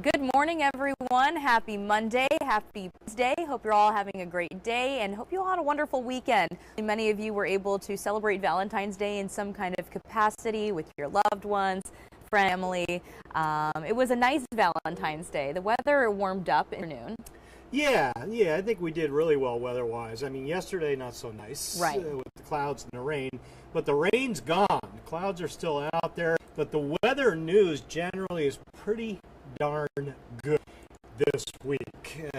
Good morning, everyone. Happy Monday. Happy Wednesday. Hope you're all having a great day and hope you all had a wonderful weekend. Many of you were able to celebrate Valentine's Day in some kind of capacity with your loved ones, family. It was a nice Valentine's Day. The weather warmed up in the afternoon. Yeah, I think we did really well weather-wise. I mean, yesterday not so nice, right, with the clouds and the rain, but the rain's gone. The clouds are still out there, but the weather news generally is pretty darn good this week.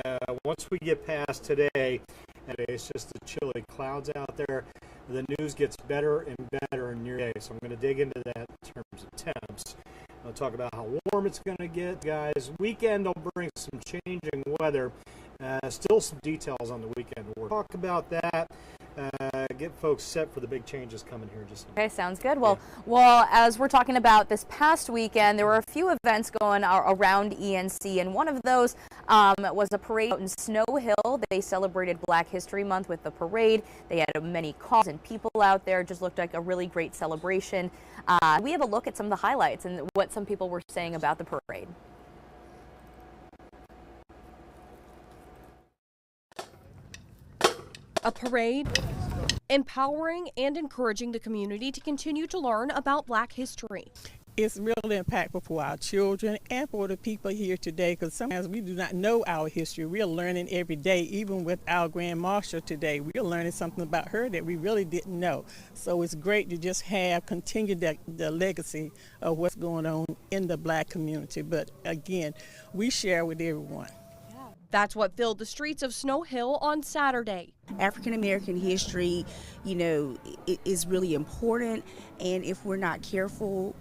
Once we get past today, and it's just the chilly clouds out there, the news gets better and better in your day. So I'm going to dig into that in terms of temps. I'll talk about how warm it's going to get, guys. Weekend will bring some changing weather. Still some details on the weekend. We'll talk about that. Get folks set for the big changes coming here. Okay, sounds good. Well, as we're talking about this past weekend, there were a few events going around ENC, and one of those was a parade out in Snow Hill. They celebrated Black History Month with the parade. They had many calls and people out there. It just looked like a really great celebration. We have a look at some of the highlights and what some people were saying about the parade. A parade, empowering and encouraging the community to continue to learn about Black history. It's really impactful for our children and for the people here today, because sometimes we do not know our history. We're learning every day. Even with our Grand Marshal today, we're learning something about her that we really didn't know. So it's great to just continue the legacy of what's going on in the Black community. But again, we share with everyone. That's what filled the streets of Snow Hill on Saturday. African American history, is really important, and if we're not careful,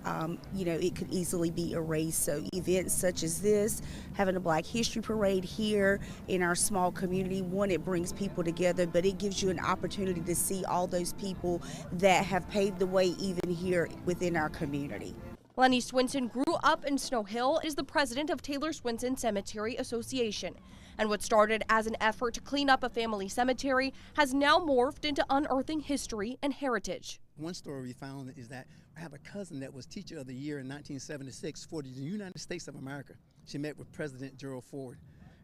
it could easily be erased. So events such as this, having a Black History Parade here in our small community, one, it brings people together, but it gives you an opportunity to see all those people that have paved the way even here within our community. Lenny Swinson grew up in Snow Hill, is the president of Taylor Swinson Cemetery Association. And what started as an effort to clean up a family cemetery has now morphed into unearthing history and heritage. One story we found is that I have a cousin that was Teacher of the Year in 1976 for the United States of America. She met with President Gerald Ford,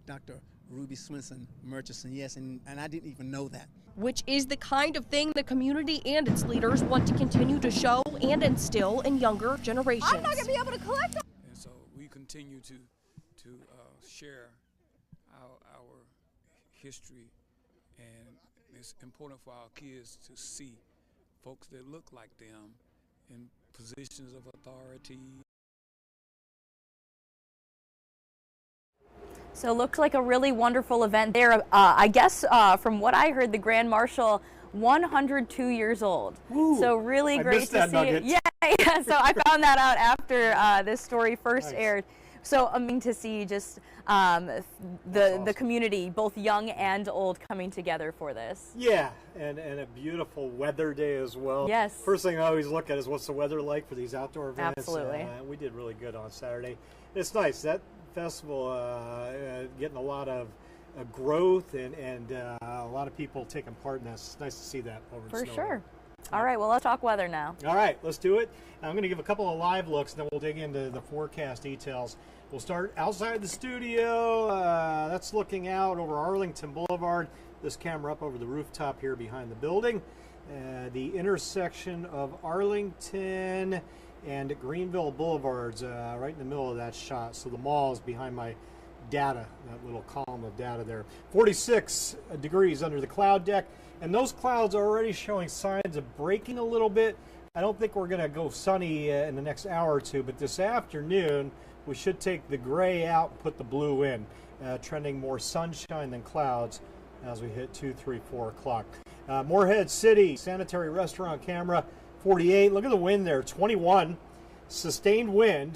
Dr. Ruby Swinson Murchison, yes, and I didn't even know that. Which is the kind of thing the community and its leaders want to continue to show and instill in younger generations. I'm not going to be able to collect them. And so we continue to share our history, and it's important for our kids to see folks that look like them in positions of authority. So it looks like a really wonderful event there. I guess from what I heard, the Grand Marshal, 102 years old. Ooh, so really great to see nugget. it. Yeah. So I found that out after this story first aired. So to see just the community, both young and old, coming together for this. Yeah, and a beautiful weather day as well. Yes. First thing I always look at is what's the weather like for these outdoor events. Absolutely. We did really good on Saturday. It's nice. That festival getting a lot of growth and a lot of people taking part in this. It's nice to see that over in Snow Hill. For sure. All right, well, let's talk weather now. All right, let's do it. I'm going to give a couple of live looks, and then we'll dig into the forecast details. We'll start outside the studio. That's looking out over Arlington Boulevard. This camera up over the rooftop here behind the building. The intersection of Arlington and Greenville Boulevards, right in the middle of that shot. So the mall is behind my data, that little column of data there. 46 degrees under the cloud deck, and those clouds are already showing signs of breaking a little bit. I don't think we're going to go sunny in the next hour or two, but this afternoon we should take the gray out and put the blue in, trending more sunshine than clouds as we hit 2, 3, 4 o'clock. Morehead City, sanitary restaurant camera, 48. Look at the wind there, 21. Sustained wind,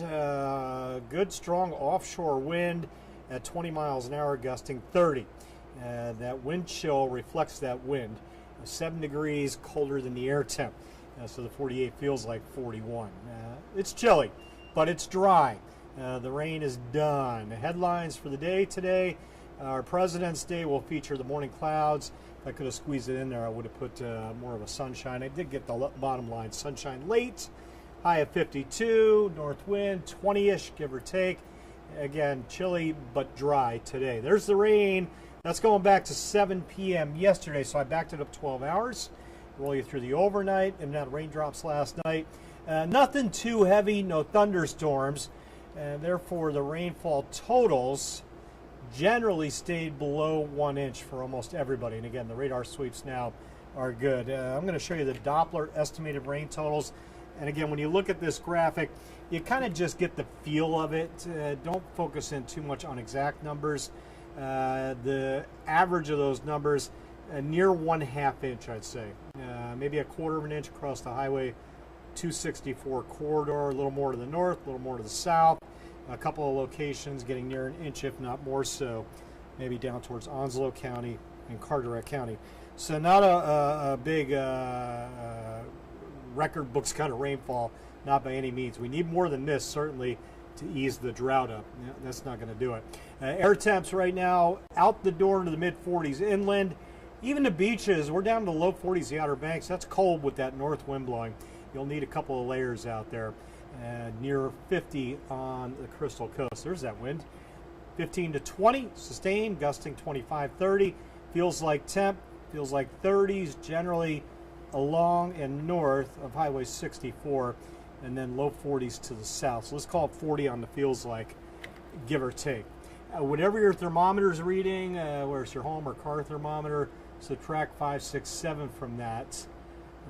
good strong offshore wind at 20 miles an hour, gusting 30. That wind chill reflects that wind. 7 degrees colder than the air temp. So the 48 feels like 41. It's chilly, but it's dry. The rain is done. The headlines for the day today. Our President's Day will feature the morning clouds. If I could have squeezed it in there, I would have put more of a sunshine. I did get the bottom line sunshine late. High of 52, north wind 20-ish, give or take. Again, chilly but dry today. There's the rain. That's going back to 7 p.m. yesterday, so I backed it up 12 hours. Roll you through the overnight, and now raindrops last night. Nothing too heavy, no thunderstorms, and therefore the rainfall totals generally stayed below 1 inch for almost everybody. And again, the radar sweeps now are good. I'm going to show you the Doppler estimated rain totals. And again, when you look at this graphic, you kind of just get the feel of it. Don't focus in too much on exact numbers. The average of those numbers, near 1/2 inch, I'd say. Maybe 1/4 of an inch across the Highway 264 corridor, a little more to the north, a little more to the south. A couple of locations getting near an inch, if not more so, maybe down towards Onslow County and Carteret County. So not a big record books kind of rainfall, not by any means. We need more than this, certainly, to ease the drought up. That's not going to do it. Air temps right now out the door into the mid-40s inland. Even the beaches, we're down to the low 40s, the Outer Banks. That's cold with that north wind blowing. You'll need a couple of layers out there. Near 50 on the Crystal Coast. There's that wind. 15 to 20, sustained, gusting 25, 30. Feels like temp, feels like 30s generally along and north of Highway 64, and then low 40s to the south. So let's call it 40 on the feels like, give or take. Whatever your thermometer is reading, whether it's your home or car thermometer, subtract 5, 6, 7 from that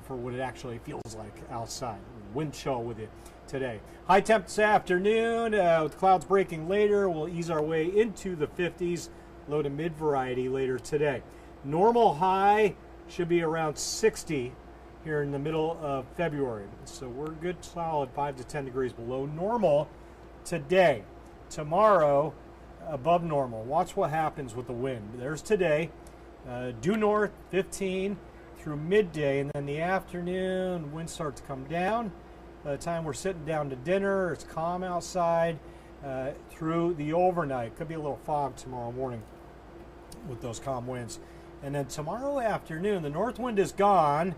for what it actually feels like outside. Wind chill with you today. High temp this afternoon, with clouds breaking later. We'll ease our way into the 50s, low to mid variety later today. Normal high should be around 60 here in the middle of February. So we're good, solid 5 to 10 degrees below normal today. Tomorrow, above normal. Watch what happens with the wind. There's today, due north 15 through midday, and then the afternoon, wind starts to come down. By the time we're sitting down to dinner, it's calm outside through the overnight. Could be a little fog tomorrow morning with those calm winds. And then tomorrow afternoon, the north wind is gone.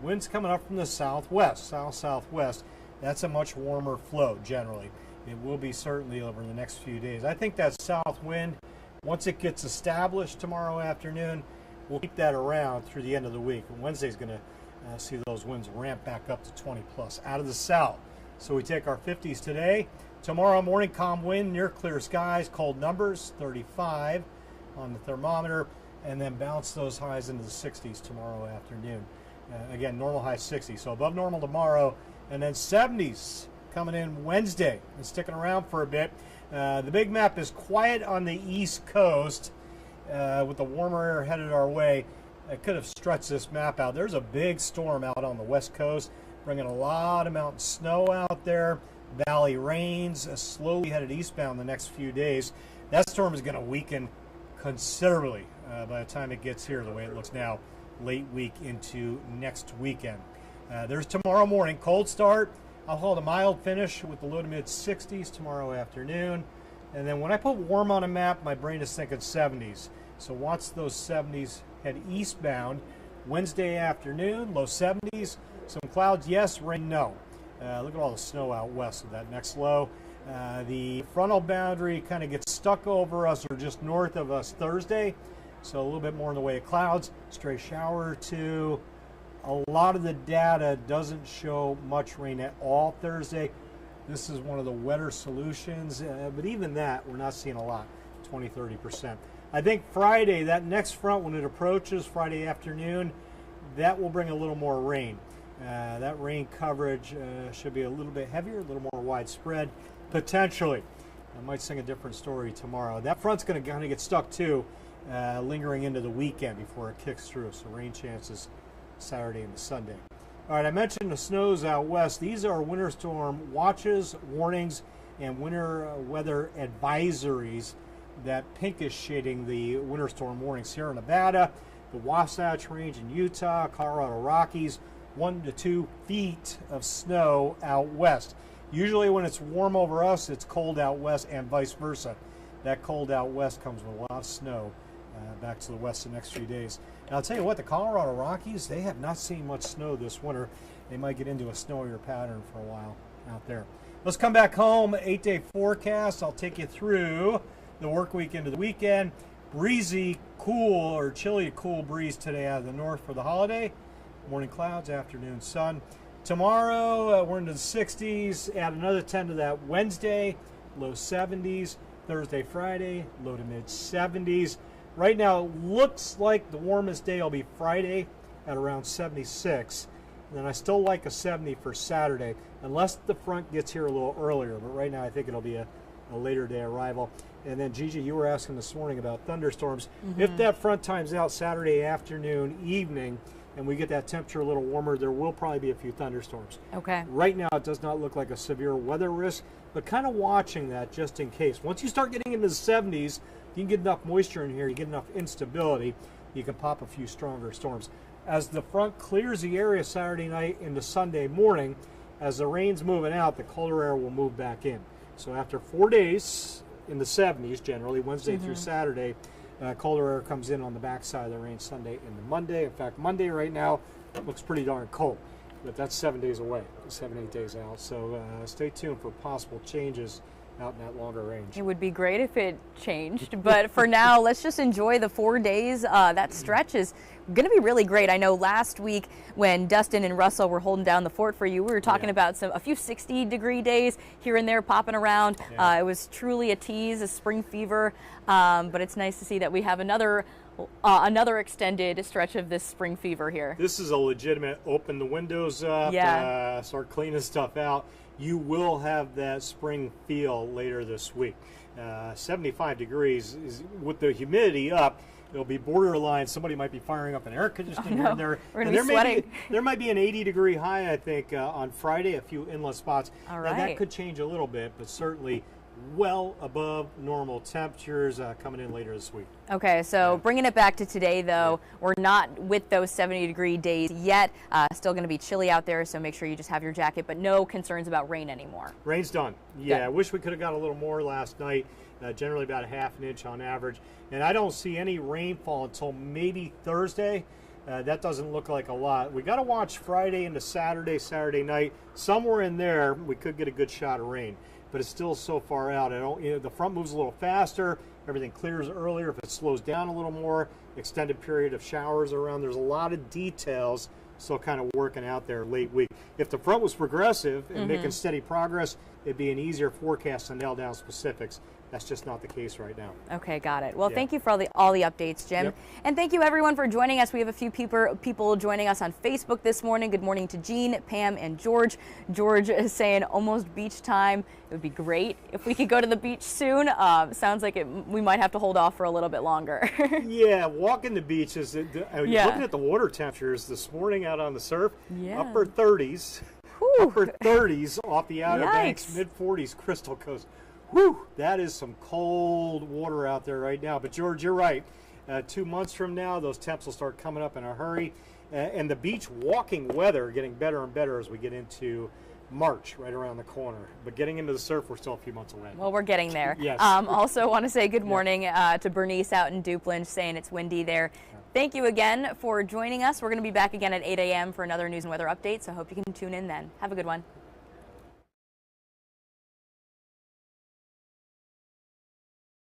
Wind's coming up from the southwest, south-southwest. That's a much warmer flow generally. It will be certainly over the next few days. I think that south wind, once it gets established tomorrow afternoon, we'll keep that around through the end of the week. And Wednesday's going to see those winds ramp back up to 20 plus out of the south. So we take our 50s today. Tomorrow morning, calm wind, near clear skies, cold numbers, 35 on the thermometer, and then bounce those highs into the 60s tomorrow afternoon. Again, normal high 60s, so above normal tomorrow, and then 70s coming in Wednesday and sticking around for a bit. The big map is quiet on the East Coast with the warmer air headed our way. I could have stretched this map out. There's a big storm out on the West Coast, bringing a lot of mountain snow out there. Valley rains, slowly headed eastbound the next few days. That storm is going to weaken considerably by the time it gets here, the way it looks now, late week into next weekend. There's tomorrow morning, cold start. I'll hold a mild finish with the low to mid 60s tomorrow afternoon. And then when I put warm on a map, my brain is thinking 70s. So watch those 70s head eastbound. Wednesday afternoon, low 70s. Some clouds, yes. Rain, no. Look at all the snow out west of that next low. The frontal boundary kind of gets stuck over us or just north of us Thursday. So a little bit more in the way of clouds. Stray shower or two. A lot of the data doesn't show much rain at all Thursday. This is one of the wetter solutions, but even that, we're not seeing a lot, 20-30%. I think Friday, that next front, when it approaches Friday afternoon, that will bring a little more rain. That rain coverage should be a little bit heavier, a little more widespread, potentially. I might sing a different story tomorrow. That front's going to kind of get stuck too, lingering into the weekend before it kicks through, so rain chances Saturday and Sunday. All right, I mentioned the snows out west. These are winter storm watches, warnings, and winter weather advisories. That pinkish shading the winter storm warnings. Sierra Nevada, the Wasatch Range in Utah, Colorado Rockies, 1 to 2 feet of snow out west. Usually when it's warm over us, it's cold out west and vice versa. That cold out west comes with a lot of snow back to the west the next few days. And I'll tell you what, the Colorado Rockies, they have not seen much snow this winter. They might get into a snowier pattern for a while out there. Let's come back home. 8-day forecast. I'll take you through the work week into the weekend. Breezy, cool or chilly to cool breeze today out of the north for the holiday. Morning clouds, afternoon sun. Tomorrow we're into the 60s. Add another 10 to that. Wednesday, low 70s. Thursday, Friday, low to mid 70s. Right now, it looks like the warmest day will be Friday at around 76. And then I still like a 70 for Saturday, unless the front gets here a little earlier. But right now, I think it'll be a later day arrival. And then, Gigi, you were asking this morning about thunderstorms. If that front times out Saturday afternoon, evening, and we get that temperature a little warmer, there will probably be a few thunderstorms. Okay. Right now, it does not look like a severe weather risk, but kind of watching that just in case. Once you start getting into the 70s, you can get enough moisture in here, you get enough instability, you can pop a few stronger storms. As the front clears the area Saturday night into Sunday morning, as the rain's moving out, the colder air will move back in. So after 4 days in the 70s, generally, Wednesday through Saturday, colder air comes in on the backside of the range Sunday into Monday. In fact, Monday right now looks pretty darn cold, but that's 7 days away, 7-8 days out. So stay tuned for possible changes out in that longer range. It would be great if it changed, but for now, let's just enjoy the 4 days. That stretch is going to be really great. I know last week when Dustin and Russell were holding down the fort for you, we were talking about a few 60-degree days here and there popping around. It was truly a tease, a spring fever, but it's nice to see that we have another extended stretch of this spring fever here. This is a legitimate open the windows up, start cleaning stuff out. You will have that spring feel later this week. 75 degrees is, with the humidity up, it'll be borderline. Somebody might be firing up an air conditioning here and there. We're going to be sweating. There might be an 80-degree high, I think, on Friday, a few inlet spots. All Now, that right. could change a little bit, but certainly well above normal temperatures coming in later this week. Okay, so bringing it back to today, though, we're not with those 70-degree days yet. Still going to be chilly out there, so make sure you just have your jacket, but no concerns about rain anymore. Rain's done. Yeah, Good. I wish we could have got a little more last night, generally about a half an inch on average. And I don't see any rainfall until maybe Thursday. That doesn't look like a lot. We got to watch Friday into Saturday night. Somewhere in there, we could get a good shot of rain. But it's still so far out. The front moves a little faster. Everything clears earlier. If it slows down a little more, extended period of showers around. There's a lot of details still kind of working out there late week. If the front was progressive and making steady progress, it'd be an easier forecast to nail down specifics. That's just not the case right now. Okay, got it. Well, thank you for all the updates, Jim. Yep. And thank you, everyone, for joining us. We have a few people joining us on Facebook this morning. Good morning to Jean, Pam, and George. George is saying almost beach time. It would be great if we could go to the beach soon. Sounds like we might have to hold off for a little bit longer. Yeah, walking the beach is looking at the water temperatures this morning out on the surf. Upper 30s. Whew. Upper 30s off the Outer Banks, Yikes. mid 40s Crystal Coast. Whew, that is some cold water out there right now. But George, you're right. 2 months from now, those temps will start coming up in a hurry. And the beach walking weather getting better and better as we get into March, right around the corner. But getting into the surf, we're still a few months away. Well, we're getting there. Yes. Also want to say good morning to Bernice out in Duplin, saying it's windy there. Thank you again for joining us. We're going to be back again at 8 a.m. for another news and weather update, so I hope you can tune in then. Have a good one.